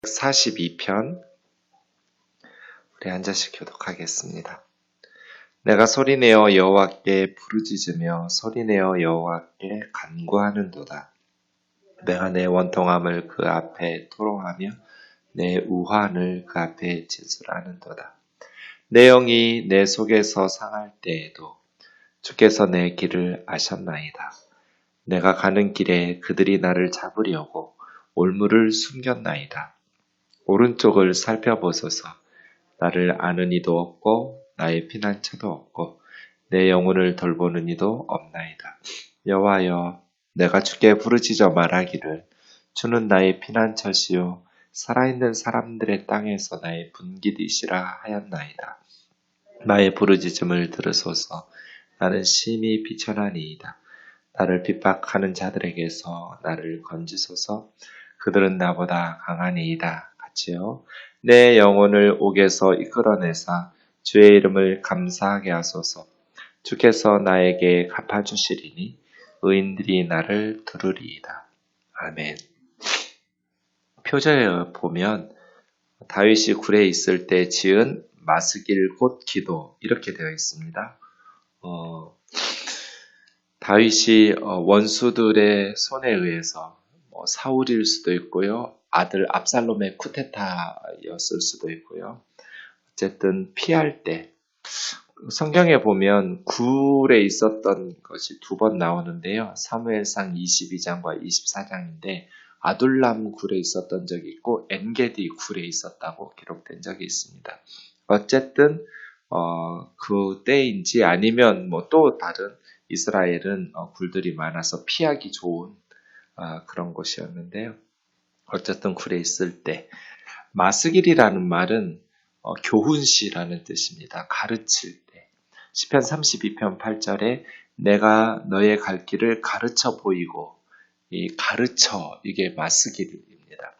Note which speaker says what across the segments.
Speaker 1: 142편 우리 앉아서 교독하겠습니다. 내가 소리내어 여호와께 부르짖으며 소리내어 여호와께 간구하는도다. 내가 내 원통함을 그 앞에 토로하며 내 우환을 그 앞에 진술하는도다. 내 영이 내 속에서 상할 때에도 주께서 내 길을 아셨나이다. 내가 가는 길에 그들이 나를 잡으려고 올무를 숨겼나이다. 오른쪽을 살펴보소서. 나를 아는 이도 없고 나의 피난처도 없고 내 영혼을 돌보는 이도 없나이다. 여호와여, 내가 주께 부르짖어 말하기를 주는 나의 피난처시요 살아있는 사람들의 땅에서 나의 분깃이시라 하였나이다. 나의 부르짖음을 들으소서. 나는 심히 비천하니이다. 나를 핍박하는 자들에게서 나를 건지소서. 그들은 나보다 강하니이다. 같이요. 내 영혼을 옥에서 이끌어내사 주의 이름을 감사하게 하소서. 주께서 나에게 갚아주시리니 의인들이 나를 들으리이다. 아멘. 표제에 보면 다윗이 굴에 있을 때 지은 마스길 곧 기도 이렇게 되어 있습니다. 다윗이 원수들의 손에 의해서 사울일 수도 있고요. 아들 압살롬의 쿠데타였을 수도 있고요. 어쨌든 피할 때 성경에 보면 굴에 있었던 것이 두 번 나오는데요. 사무엘상 22장과 24장인데 아둘람 굴에 있었던 적이 있고 엔게디 굴에 있었다고 기록된 적이 있습니다. 어쨌든 그때인지 아니면 또 다른 이스라엘은 굴들이 많아서 피하기 좋은 그런 곳이었는데요. 어쨌든 굴에 있을 때 마스길이라는 말은 교훈시라는 뜻입니다. 가르칠 때. 시편 32편 8절에 내가 너의 갈 길을 가르쳐 보이고 이 가르쳐 이게 마스길입니다.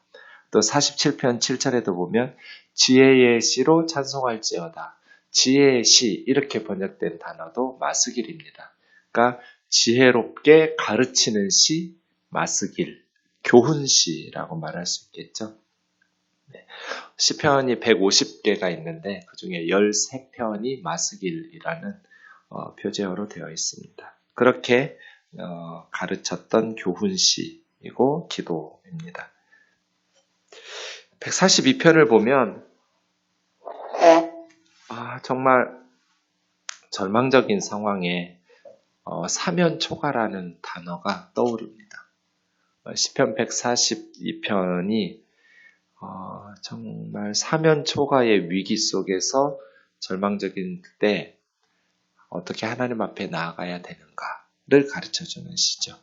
Speaker 1: 또 47편 7절에도 보면 지혜의 시로 찬송할지어다. 지혜의 시 이렇게 번역된 단어도 마스길입니다. 그러니까 지혜롭게 가르치는 시, 마스길, 교훈시라고 말할 수 있겠죠. 네. 시편이 150개가 있는데 그 중에 13편이 마스길이라는 표제어로 되어 있습니다. 그렇게 가르쳤던 교훈시이고 기도입니다. 142편을 보면 정말 절망적인 상황에 사면초가라는 단어가 떠오릅니다. 시편 142편이 정말 사면초가의 위기 속에서 절망적인 때 어떻게 하나님 앞에 나아가야 되는가를 가르쳐주는 시죠.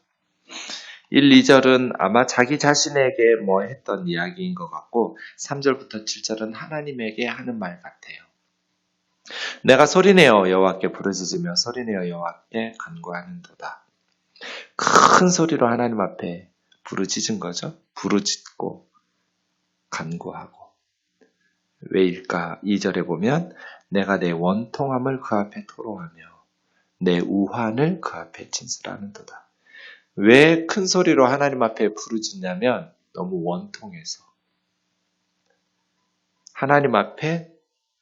Speaker 1: 1, 2절은 아마 자기 자신에게 했던 이야기인 것 같고 3절부터 7절은 하나님에게 하는 말 같아요. 내가 소리내어 여호와께 부르짖으며 소리내어 여호와께 간구하는도다. 큰 소리로 하나님 앞에 부르짖은 거죠. 부르짖고 간구하고. 왜일까? 2절에 보면 내가 내 원통함을 그 앞에 토로하며 내 우환을 그 앞에 진술하는도다. 왜 큰 소리로 하나님 앞에 부르짖냐면 너무 원통해서. 하나님 앞에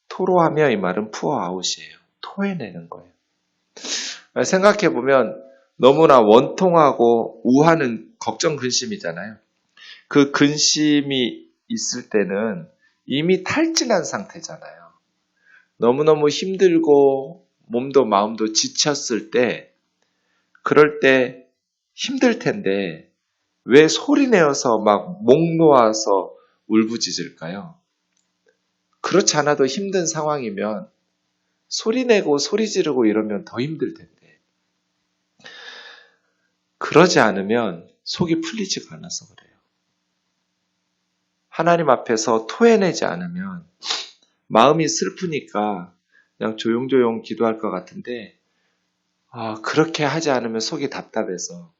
Speaker 1: 토로하며 이 말은 푸어아웃이에요. 토해내는 거예요. 생각해보면 너무나 원통하고 우환은 걱정 근심이잖아요. 그 근심이 있을 때는 이미 탈진한 상태잖아요. 너무너무 힘들고 몸도 마음도 지쳤을 때 그럴 때 힘들 텐데 왜 소리내어서 막 목 놓아서 울부짖을까요? 그렇지 않아도 힘든 상황이면 소리내고 소리 지르고 이러면 더 힘들 텐데 그러지 않으면 속이 풀리지가 않아서 그래요. 하나님 앞에서 토해내지 않으면 마음이 슬프니까 그냥 조용조용 기도할 것 같은데 그렇게 하지 않으면 속이 답답해서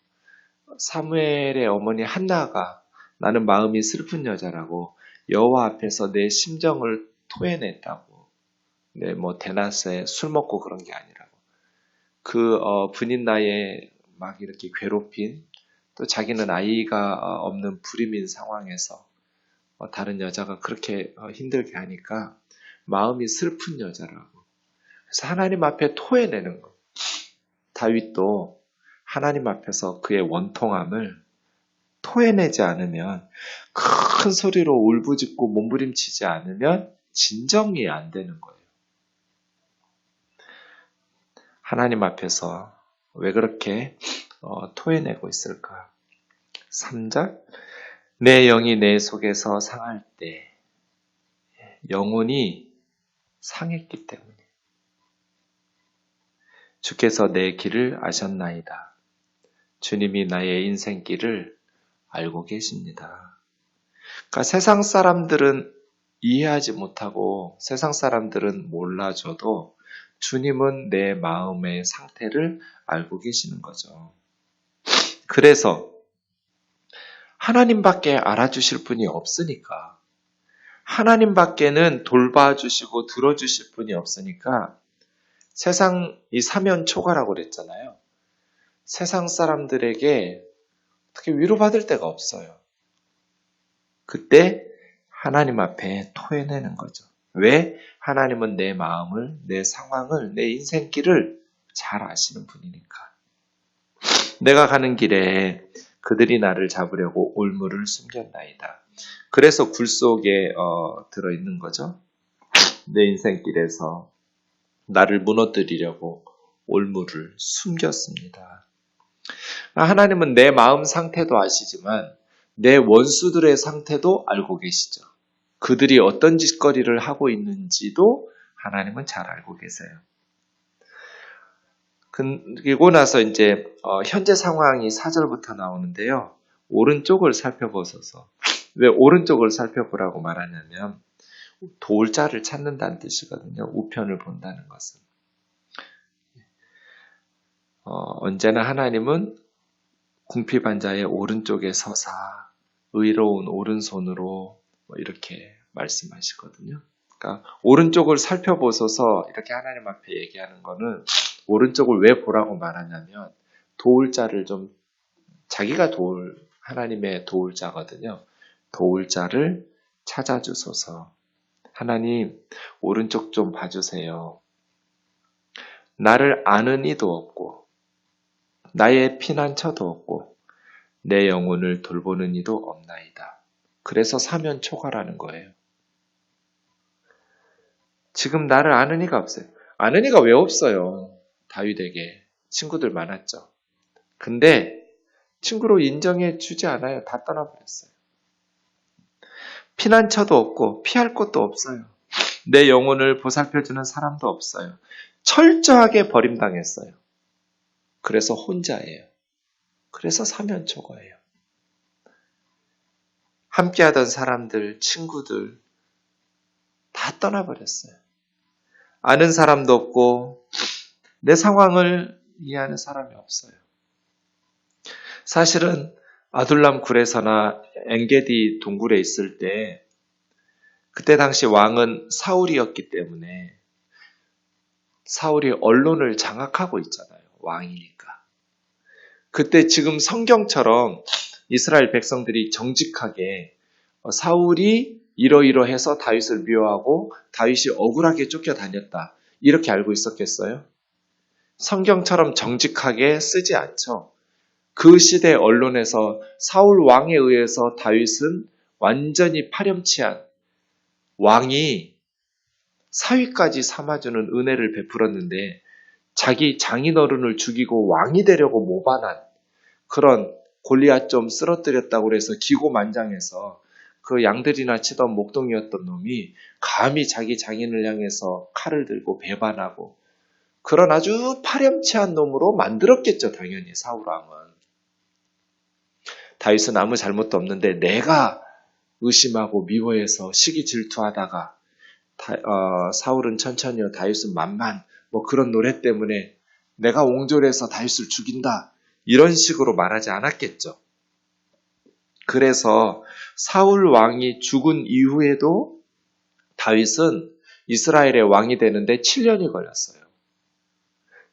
Speaker 1: 사무엘의 어머니 한나가 나는 마음이 슬픈 여자라고 여호와 앞에서 내 심정을 토해냈다고. 대낮에 술 먹고 그런 게 아니라고. 분인 나이에 막 이렇게 괴롭힌 또 자기는 아이가 없는 불임인 상황에서 다른 여자가 그렇게 힘들게 하니까 마음이 슬픈 여자라고. 그래서 하나님 앞에 토해내는 거. 다윗도 하나님 앞에서 그의 원통함을 토해내지 않으면, 큰 소리로 울부짖고 몸부림치지 않으면 진정이 안 되는 거예요. 하나님 앞에서 왜 그렇게 토해내고 있을까? 3절, 내 영이 내 속에서 상할 때, 영혼이 상했기 때문에 주께서 내 길을 아셨나이다. 주님이 나의 인생길을 알고 계십니다. 그러니까 세상 사람들은 이해하지 못하고 세상 사람들은 몰라줘도 주님은 내 마음의 상태를 알고 계시는 거죠. 그래서 하나님밖에 알아주실 분이 없으니까, 하나님밖에는 돌봐주시고 들어주실 분이 없으니까 세상 이 사면초가라고 그랬잖아요. 세상 사람들에게 어떻게 위로받을 데가 없어요. 그때 하나님 앞에 토해내는 거죠. 왜? 하나님은 내 마음을, 내 상황을, 내 인생길을 잘 아시는 분이니까. 내가 가는 길에 그들이 나를 잡으려고 올무를 숨겼나이다. 그래서 굴 속에 들어있는 거죠. 내 인생길에서 나를 무너뜨리려고 올무를 숨겼습니다. 하나님은 내 마음 상태도 아시지만 내 원수들의 상태도 알고 계시죠. 그들이 어떤 짓거리를 하고 있는지도 하나님은 잘 알고 계세요. 그리고 나서 이제 현재 상황이 4절부터 나오는데요. 오른쪽을 살펴보소서. 왜 오른쪽을 살펴보라고 말하냐면 도울 자를 찾는다는 뜻이거든요. 우편을 본다는 것은. 언제나 하나님은 궁핍한 자의 오른쪽에 서사 의로운 오른손으로 이렇게 말씀하시거든요. 그러니까 오른쪽을 살펴보소서 이렇게 하나님 앞에 얘기하는 거는 오른쪽을 왜 보라고 말하냐면 도울 자를 좀 자기가 하나님의 도울 자거든요. 도울 자를 찾아주소서. 하나님 오른쪽 좀 봐주세요. 나를 아는 이도 없고 나의 피난처도 없고 내 영혼을 돌보는 이도 없나이다. 그래서 사면초가라는 거예요. 지금 나를 아는 이가 없어요. 아는 이가 왜 없어요? 다윗에게 친구들 많았죠. 근데 친구로 인정해 주지 않아요. 다 떠나버렸어요. 피난처도 없고 피할 곳도 없어요. 내 영혼을 보살펴주는 사람도 없어요. 철저하게 버림당했어요. 그래서 혼자예요. 그래서 사면초가예요. 함께하던 사람들, 친구들 다 떠나버렸어요. 아는 사람도 없고 내 상황을 이해하는 사람이 없어요. 사실은 아둘람 굴에서나 엔게디 동굴에 있을 때 그때 당시 왕은 사울이었기 때문에 사울이 언론을 장악하고 있잖아요. 왕이니까. 그때 지금 성경처럼 이스라엘 백성들이 정직하게 사울이 이러이러해서 다윗을 미워하고 다윗이 억울하게 쫓겨다녔다. 이렇게 알고 있었겠어요? 성경처럼 정직하게 쓰지 않죠. 그 시대 언론에서 사울 왕에 의해서 다윗은 완전히 파렴치한 왕이 사위까지 삼아주는 은혜를 베풀었는데 자기 장인어른을 죽이고 왕이 되려고 모반한 그런 골리앗 좀 쓰러뜨렸다고 해서 기고만장해서 그 양들이나 치던 목동이었던 놈이 감히 자기 장인을 향해서 칼을 들고 배반하고 그런 아주 파렴치한 놈으로 만들었겠죠. 당연히 사울왕은. 다윗은 아무 잘못도 없는데 내가 의심하고 미워해서 시기 질투하다가 사울은 천천히요 다윗은 만만 뭐 그런 노래 때문에 내가 옹졸해서 다윗을 죽인다. 이런 식으로 말하지 않았겠죠. 그래서 사울 왕이 죽은 이후에도 다윗은 이스라엘의 왕이 되는데 7년이 걸렸어요.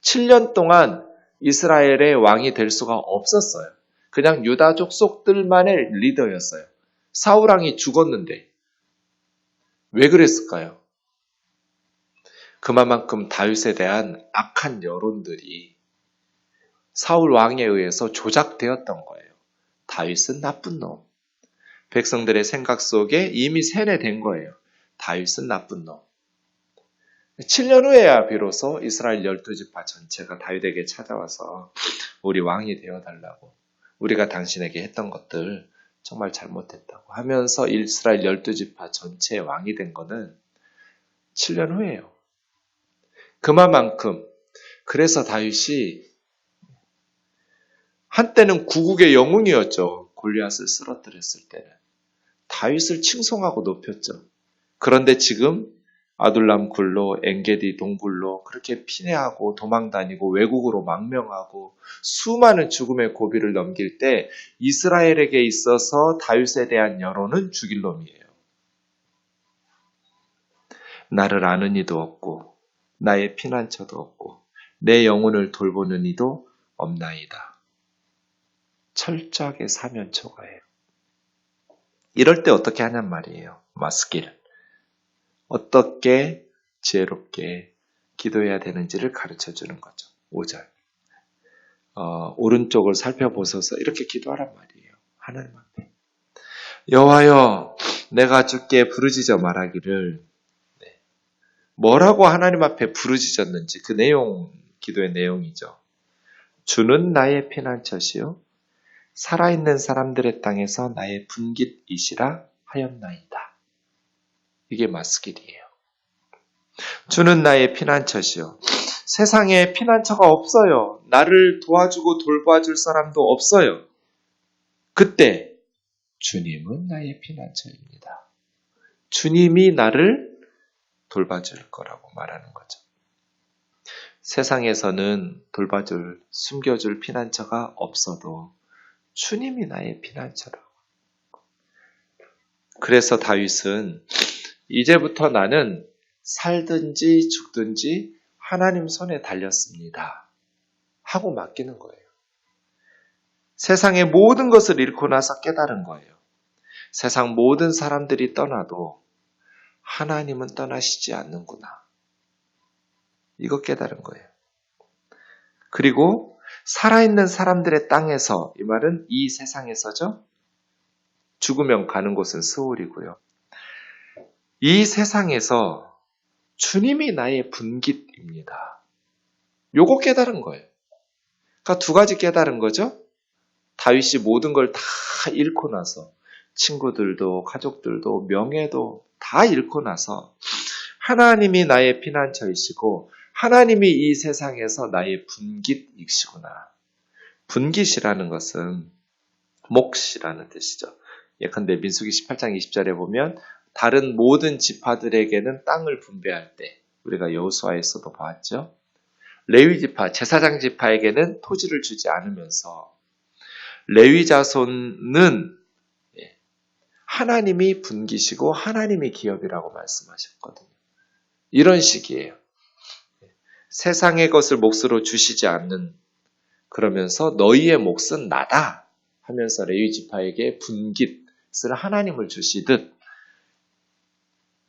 Speaker 1: 7년 동안 이스라엘의 왕이 될 수가 없었어요. 그냥 유다 족속들만의 리더였어요. 사울 왕이 죽었는데 왜 그랬을까요? 그만큼 다윗에 대한 악한 여론들이 사울 왕에 의해서 조작되었던 거예요. 다윗은 나쁜 놈. 백성들의 생각 속에 이미 세뇌된 거예요. 다윗은 나쁜 놈. 7년 후에야 비로소 이스라엘 12지파 전체가 다윗에게 찾아와서 우리 왕이 되어달라고, 우리가 당신에게 했던 것들 정말 잘못했다고 하면서 이스라엘 12지파 전체의 왕이 된 거는 7년 후예요. 그만큼 그래서 다윗이 한때는 구국의 영웅이었죠. 골리앗을 쓰러뜨렸을 때는. 다윗을 칭송하고 높였죠. 그런데 지금 아둘람 굴로 엔게디 동굴로 그렇게 피뇌하고 도망다니고 외국으로 망명하고 수많은 죽음의 고비를 넘길 때 이스라엘에게 있어서 다윗에 대한 여론은 죽일 놈이에요. 나를 아는 이도 없고 나의 피난처도 없고 내 영혼을 돌보는 이도 없나이다. 철저하게 사면초가예요. 이럴 때 어떻게 하냔 말이에요. 마스길. 어떻게 지혜롭게 기도해야 되는지를 가르쳐주는 거죠. 5절. 오른쪽을 살펴보셔서 이렇게 기도하란 말이에요. 하나님 앞에. 여호와여, 내가 주께 부르짖어 말하기를. 뭐라고 하나님 앞에 부르짖었는지 그 내용, 기도의 내용이죠. 주는 나의 피난처시요 살아있는 사람들의 땅에서 나의 분깃이시라 하였나이다. 이게 마스길이에요. 주는 나의 피난처시요. 세상에 피난처가 없어요. 나를 도와주고 돌봐줄 사람도 없어요. 그때 주님은 나의 피난처입니다. 주님이 나를 돌봐줄 거라고 말하는 거죠. 세상에서는 돌봐줄, 숨겨줄 피난처가 없어도 주님이 나의 피난처라고. 그래서 다윗은 이제부터 나는 살든지 죽든지 하나님 손에 달렸습니다. 하고 맡기는 거예요. 세상의 모든 것을 잃고 나서 깨달은 거예요. 세상 모든 사람들이 떠나도 하나님은 떠나시지 않는구나. 이거 깨달은 거예요. 그리고 살아있는 사람들의 땅에서, 이 말은 이 세상에서죠. 죽으면 가는 곳은 스올이고요. 이 세상에서 주님이 나의 분깃입니다. 요거 깨달은 거예요. 그러니까 두 가지 깨달은 거죠. 다윗이 모든 걸 다 잃고 나서 친구들도 가족들도 명예도 다 잃고 나서 하나님이 나의 피난처이시고 하나님이 이 세상에서 나의 분깃이시구나. 분깃이라는 것은 몫이라는 뜻이죠. 예컨대 민수기 18장 20절에 보면 다른 모든 지파들에게는 땅을 분배할 때 우리가 여호수아에서도 봤죠. 레위 지파, 제사장 지파에게는 토지를 주지 않으면서 레위 자손은 하나님이 분깃이고 하나님이 기업이라고 말씀하셨거든요. 이런 식이에요. 세상의 것을 몫으로 주시지 않는, 그러면서 너희의 몫은 나다 하면서 레위 지파에게 분깃을 하나님을 주시듯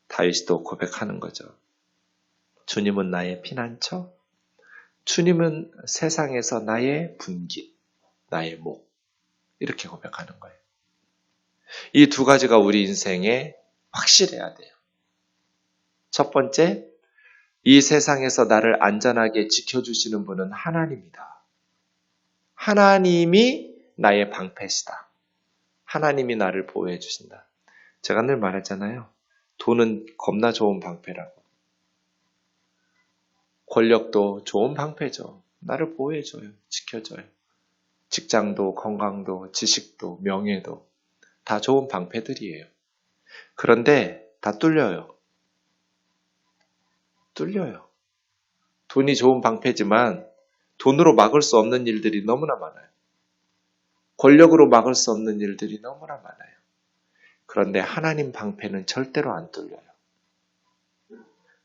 Speaker 1: 다윗도 고백하는 거죠. 주님은 나의 피난처, 주님은 세상에서 나의 분깃, 나의 목, 이렇게 고백하는 거예요. 이 두 가지가 우리 인생에 확실해야 돼요. 첫 번째, 이 세상에서 나를 안전하게 지켜주시는 분은 하나님이다. 하나님이 나의 방패시다. 하나님이 나를 보호해 주신다. 제가 늘 말했잖아요. 돈은 겁나 좋은 방패라고. 권력도 좋은 방패죠. 나를 보호해줘요. 지켜줘요. 직장도, 건강도, 지식도, 명예도 다 좋은 방패들이에요. 그런데 다 뚫려요. 뚫려요. 돈이 좋은 방패지만 돈으로 막을 수 없는 일들이 너무나 많아요. 권력으로 막을 수 없는 일들이 너무나 많아요. 그런데 하나님 방패는 절대로 안 뚫려요.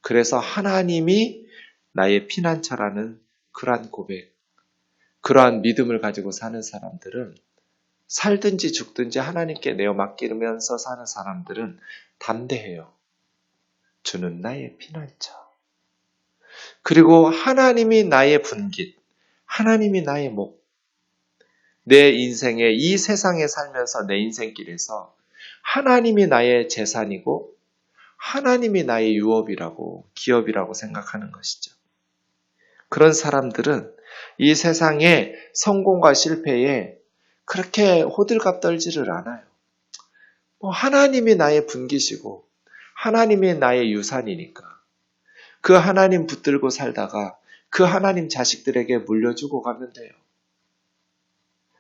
Speaker 1: 그래서 하나님이 나의 피난처라는 그러한 고백, 그러한 믿음을 가지고 사는 사람들은 살든지 죽든지 하나님께 내어 맡기면서 사는 사람들은 담대해요. 주는 나의 피난처. 그리고 하나님이 나의 분깃, 하나님이 나의 목. 내 인생에 이 세상에 살면서 내 인생길에서 하나님이 나의 재산이고 하나님이 나의 유업이라고 기업이라고 생각하는 것이죠. 그런 사람들은 이 세상의 성공과 실패에 그렇게 호들갑 떨지를 않아요. 하나님이 나의 분깃이고 하나님이 나의 유산이니까 그 하나님 붙들고 살다가 그 하나님 자식들에게 물려주고 가면 돼요.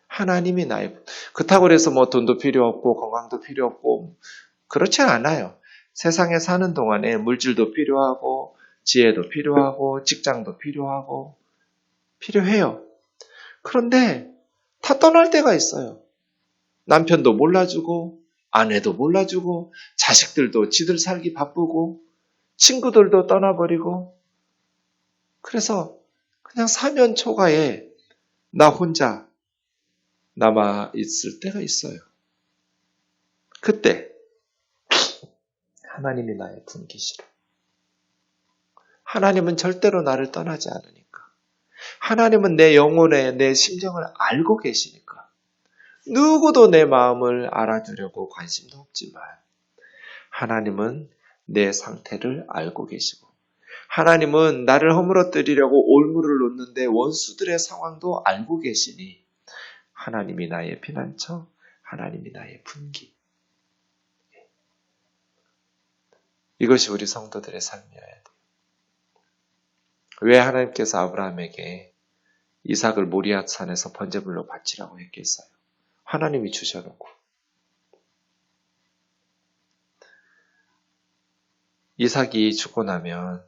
Speaker 1: 하나님이 나의 그렇다고 해서 돈도 필요 없고 건강도 필요 없고 그렇지 않아요. 세상에 사는 동안에 물질도 필요하고 지혜도 필요하고 직장도 필요해요. 그런데 다 떠날 때가 있어요. 남편도 몰라주고 아내도 몰라주고 자식들도 지들 살기 바쁘고 친구들도 떠나버리고 그래서 그냥 사면 초가에 나 혼자 남아 있을 때가 있어요. 그때 하나님이 나의 분깃이라. 하나님은 절대로 나를 떠나지 않으니까. 하나님은 내 영혼에 내 심정을 알고 계시니까. 누구도 내 마음을 알아주려고 관심도 없지만 하나님은 내 상태를 알고 계시고 하나님은 나를 허물어뜨리려고 올무를 놓는데 원수들의 상황도 알고 계시니 하나님이 나의 피난처, 하나님이 나의 분깃. 이것이 우리 성도들의 삶이어야 돼요. 왜 하나님께서 아브라함에게 이삭을 모리아산에서 번제물로 바치라고 했겠어요? 하나님이 주셔놓고. 이삭이 죽고 나면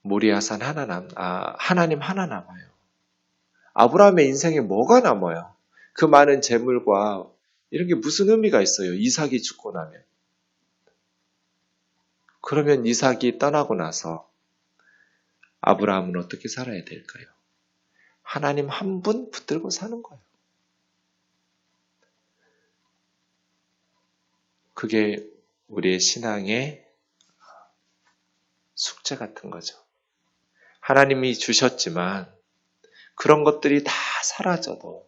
Speaker 1: 모리아산 하나님 하나 남아요. 아브라함의 인생에 뭐가 남아요? 그 많은 재물과 이런 게 무슨 의미가 있어요? 이삭이 죽고 나면. 그러면 이삭이 떠나고 나서 아브라함은 어떻게 살아야 될까요? 하나님 한 분 붙들고 사는 거예요. 그게 우리의 신앙의 숙제 같은 거죠. 하나님이 주셨지만 그런 것들이 다 사라져도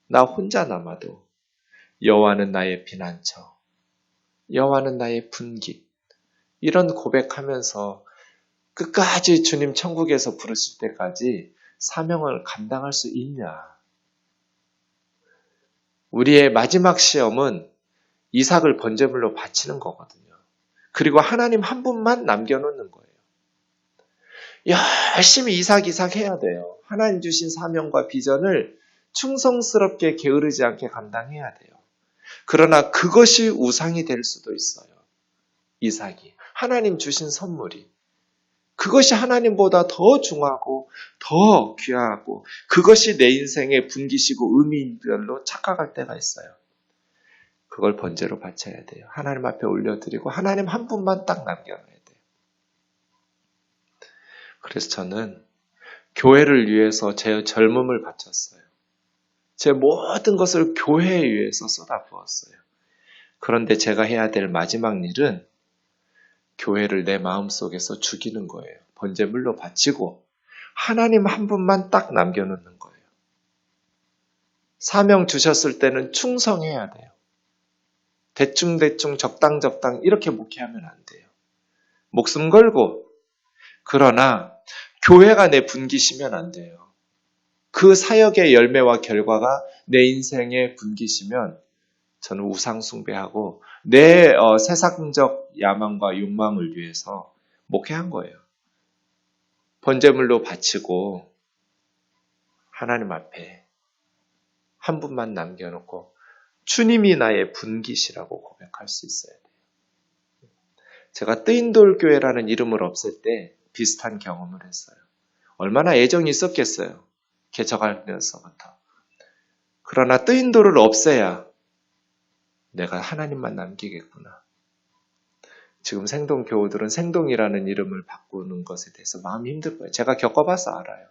Speaker 1: 나 혼자 남아도 여호와는 나의 피난처, 여호와는 나의 분깃 이런 고백하면서 끝까지 주님 천국에서 부르실 때까지 사명을 감당할 수 있냐? 우리의 마지막 시험은 이삭을 번제물로 바치는 거거든요. 그리고 하나님 한 분만 남겨놓는 거예요. 열심히 이삭 해야 돼요. 하나님 주신 사명과 비전을 충성스럽게 게으르지 않게 감당해야 돼요. 그러나 그것이 우상이 될 수도 있어요. 이삭이. 하나님 주신 선물이. 그것이 하나님보다 더 중하고 더 귀하고 그것이 내 인생의 분깃이고 의미별로 착각할 때가 있어요. 그걸 번제로 바쳐야 돼요. 하나님 앞에 올려드리고 하나님 한 분만 딱 남겨놔야 돼요. 그래서 저는 교회를 위해서 제 젊음을 바쳤어요. 제 모든 것을 교회에 위해서 쏟아부었어요. 그런데 제가 해야 될 마지막 일은 교회를 내 마음속에서 죽이는 거예요. 번제물로 바치고 하나님 한 분만 딱 남겨놓는 거예요. 사명 주셨을 때는 충성해야 돼요. 대충 적당 이렇게 목회하면 안 돼요. 목숨 걸고 그러나 교회가 내 분깃이면 안 돼요. 그 사역의 열매와 결과가 내 인생의 분깃이면 저는 우상 숭배하고 내 세상적 야망과 욕망을 위해서 목회한 거예요. 번제물로 바치고 하나님 앞에 한 분만 남겨놓고 주님이 나의 분깃이라고 고백할 수 있어야 돼요. 제가 뜨인돌 교회라는 이름을 없앨 때 비슷한 경험을 했어요. 얼마나 애정이 있었겠어요. 개척하면서부터. 그러나 뜨인돌을 없애야 내가 하나님만 남기겠구나. 지금 생동교우들은 생동이라는 이름을 바꾸는 것에 대해서 마음이 힘들 거예요. 제가 겪어봐서 알아요.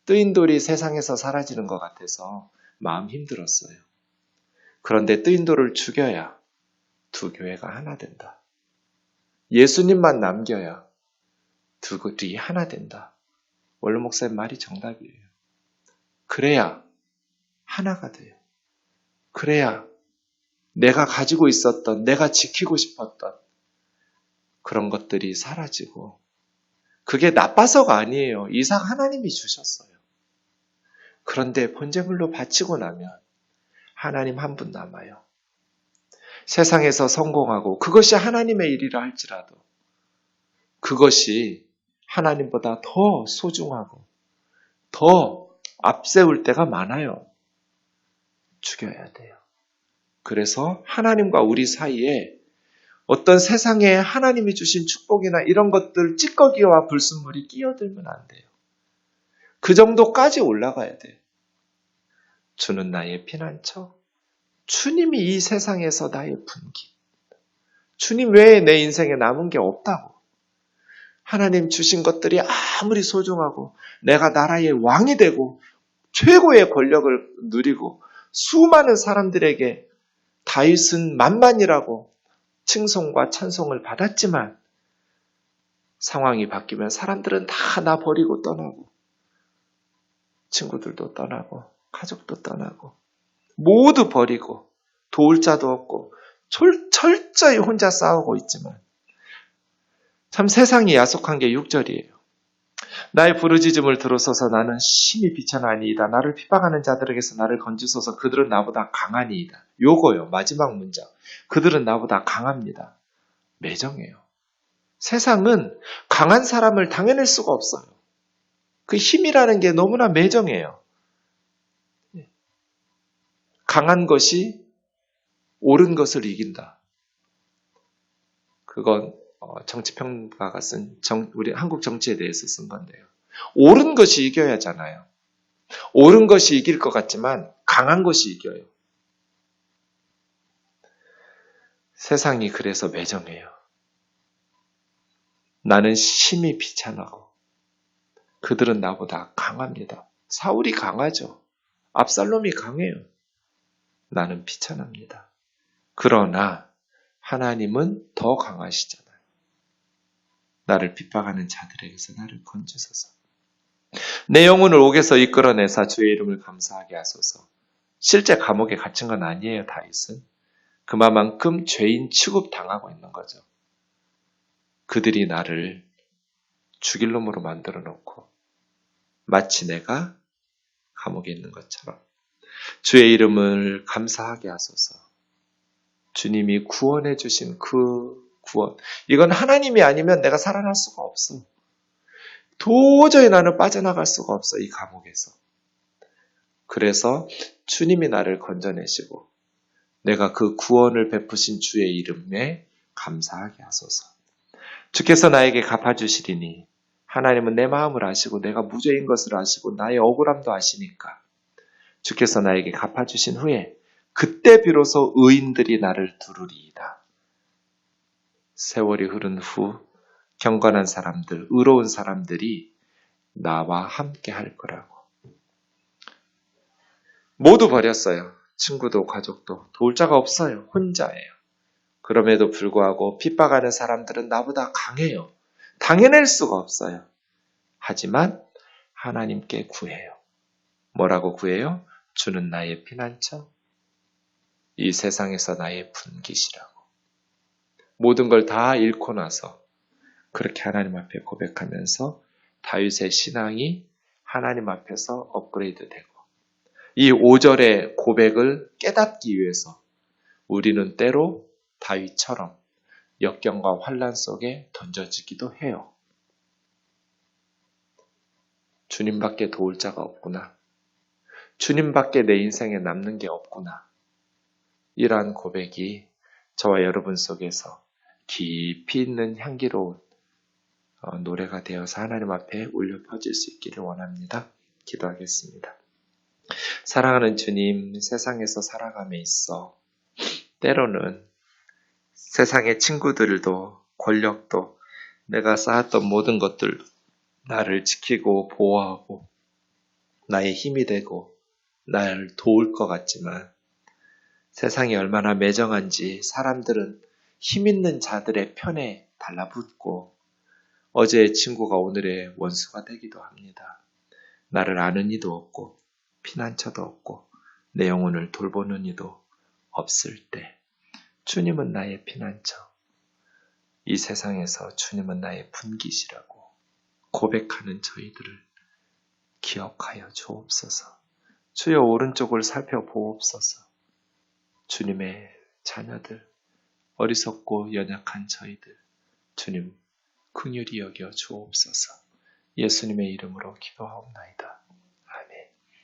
Speaker 1: 뜨인 돌이 세상에서 사라지는 것 같아서 마음 힘들었어요. 그런데 뜨인 돌을 죽여야 두 교회가 하나 된다. 예수님만 남겨야 두 글이 하나 된다. 원로 목사님 말이 정답이에요. 그래야 하나가 돼요. 그래야 내가 가지고 있었던, 내가 지키고 싶었던 그런 것들이 사라지고, 그게 나빠서가 아니에요. 이상 하나님이 주셨어요. 그런데 번제물로 바치고 나면 하나님 한 분 남아요. 세상에서 성공하고 그것이 하나님의 일이라 할지라도 그것이 하나님보다 더 소중하고 더 앞세울 때가 많아요. 죽여야 돼요. 그래서 하나님과 우리 사이에 어떤 세상에 하나님이 주신 축복이나 이런 것들 찌꺼기와 불순물이 끼어들면 안 돼요. 그 정도까지 올라가야 돼요. 주는 나의 피난처. 주님이 이 세상에서 나의 분기. 주님 외에 내 인생에 남은 게 없다고. 하나님 주신 것들이 아무리 소중하고 내가 나라의 왕이 되고 최고의 권력을 누리고 수많은 사람들에게 다윗은 만만이라고 칭송과 찬송을 받았지만 상황이 바뀌면 사람들은 다 나 버리고 떠나고 친구들도 떠나고 가족도 떠나고 모두 버리고 도울 자도 없고 철저히 혼자 싸우고 있지만 참 세상이 야속한 게 6절이에요. 나의 부르짖음을 들으소서. 나는 심히 비천하니이다. 나를 핍박하는 자들에게서 나를 건지소서. 그들은 나보다 강하니이다. 요거요. 마지막 문장. 그들은 나보다 강합니다. 매정해요. 세상은 강한 사람을 당해낼 수가 없어요. 그 힘이라는 게 너무나 매정해요. 강한 것이 옳은 것을 이긴다. 그건 정치평가가 쓴 우리 한국 정치에 대해서 쓴 건데요. 옳은 것이 이겨야 하잖아요. 옳은 것이 이길 것 같지만 강한 것이 이겨요. 세상이 그래서 매정해요. 나는 심히 비천하고 그들은 나보다 강합니다. 사울이 강하죠. 압살롬이 강해요. 나는 비천합니다. 그러나 하나님은 더 강하시잖아요. 나를 핍박하는 자들에게서 나를 건지소서. 내 영혼을 옥에서 이끌어내사 주의 이름을 감사하게 하소서. 실제 감옥에 갇힌 건 아니에요, 다윗은. 그만큼 죄인 취급당하고 있는 거죠. 그들이 나를 죽일 놈으로 만들어 놓고 마치 내가 감옥에 있는 것처럼 주의 이름을 감사하게 하소서. 주님이 구원해 주신 그 구원. 이건 하나님이 아니면 내가 살아날 수가 없어. 도저히 나는 빠져나갈 수가 없어, 이 감옥에서. 그래서 주님이 나를 건져내시고 내가 그 구원을 베푸신 주의 이름에 감사하게 하소서. 주께서 나에게 갚아주시리니 하나님은 내 마음을 아시고 내가 무죄인 것을 아시고 나의 억울함도 아시니까 주께서 나에게 갚아주신 후에 그때 비로소 의인들이 나를 두루리이다. 세월이 흐른 후 경건한 사람들, 의로운 사람들이 나와 함께 할 거라고. 모두 버렸어요. 친구도 가족도 도울 자가 없어요. 혼자예요. 그럼에도 불구하고 핍박하는 사람들은 나보다 강해요. 당해낼 수가 없어요. 하지만 하나님께 구해요. 뭐라고 구해요? 주는 나의 피난처, 이 세상에서 나의 분깃이라고. 모든 걸 다 잃고 나서 그렇게 하나님 앞에 고백하면서 다윗의 신앙이 하나님 앞에서 업그레이드되고 이 5절의 고백을 깨닫기 위해서 우리는 때로 다윗처럼 역경과 환난 속에 던져지기도 해요. 주님밖에 도울 자가 없구나. 주님밖에 내 인생에 남는 게 없구나. 이러한 고백이 저와 여러분 속에서 깊이 있는 향기로운 노래가 되어서 하나님 앞에 울려 퍼질 수 있기를 원합니다. 기도하겠습니다. 사랑하는 주님, 세상에서 살아감에 있어 때로는 세상의 친구들도 권력도 내가 쌓았던 모든 것들 나를 지키고 보호하고 나의 힘이 되고 날 도울 것 같지만 세상이 얼마나 매정한지 사람들은 힘 있는 자들의 편에 달라붙고 어제의 친구가 오늘의 원수가 되기도 합니다. 나를 아는 이도 없고 피난처도 없고 내 영혼을 돌보는 이도 없을 때 주님은 나의 피난처, 이 세상에서 주님은 나의 분깃이라고 고백하는 저희들을 기억하여 주옵소서. 주여 오른쪽을 살펴보옵소서. 주님의 자녀들, 어리석고 연약한 저희들, 주님 긍휼히 여겨 주옵소서. 예수님의 이름으로 기도하옵나이다.